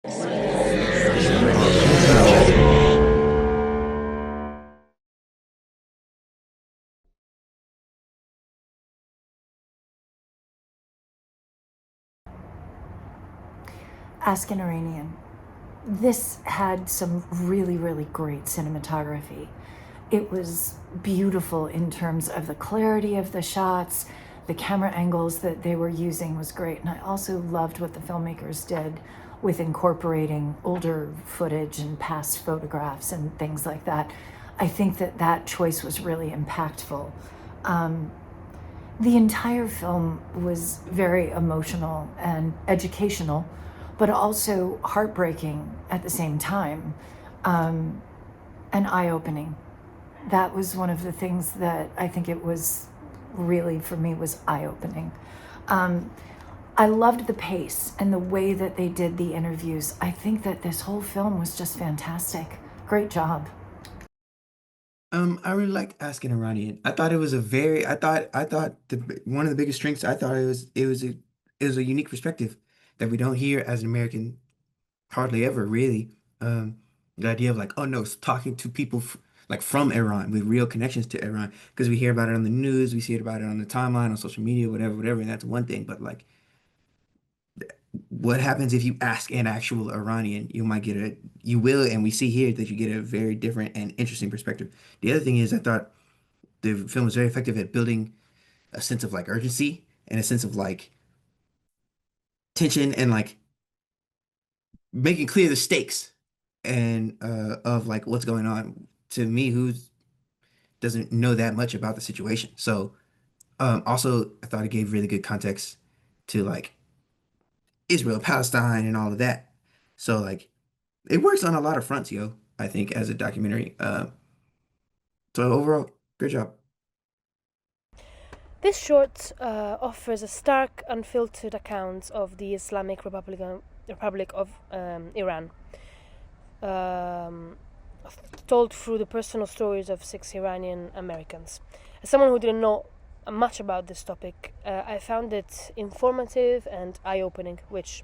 Ask an Iranian. This had some really, really great cinematography. It was beautiful in terms of the clarity of the shots. The camera angles that they were using was great. And I also loved what the filmmakers did with incorporating older footage and past photographs and things like that. I think that that choice was really impactful. The entire film was very emotional and educational, but also heartbreaking at the same time, and eye-opening. That was one of the things that I think it was really, for me, was eye-opening. I loved the pace and the way that they did the interviews. I think that this whole film was just fantastic. Great job. I really liked Asking Iranian. I thought it was a very, I thought one of the biggest strengths. I thought it was a unique perspective that we don't hear as an American hardly ever, really. The idea of like, oh no, talking to people f like from Iran with real connections to Iran, because we hear about it on the news, we see it about it on the timeline, on social media, whatever, whatever, and that's one thing. But like, what happens if you ask an actual Iranian? You will, and we see here that you get a very different and interesting perspective. The other thing is, I thought the film was very effective at building a sense of like urgency and a sense of like tension and like making clear the stakes and of like what's going on to me who doesn't know that much about the situation. So also I thought it gave really good context to like Israel, Palestine and all of that. So like it works on a lot of fronts, yo, I think as a documentary. So overall, great job. This short offers a stark, unfiltered account of the Republic of Iran, um, told through the personal stories of six Iranian-Americans. As someone who didn't know much about this topic, I found it informative and eye-opening, which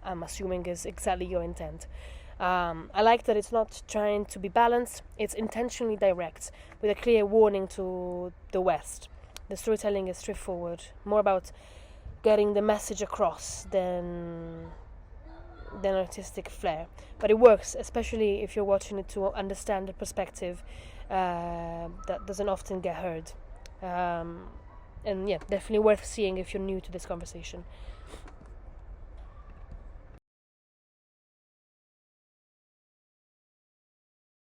I'm assuming is exactly your intent. I like that it's not trying to be balanced, it's intentionally direct, with a clear warning to the West. The storytelling is straightforward, more about getting the message across than artistic flair. But it works, especially if you're watching it to understand the perspective that doesn't often get heard. And yeah, definitely worth seeing if you're new to this conversation.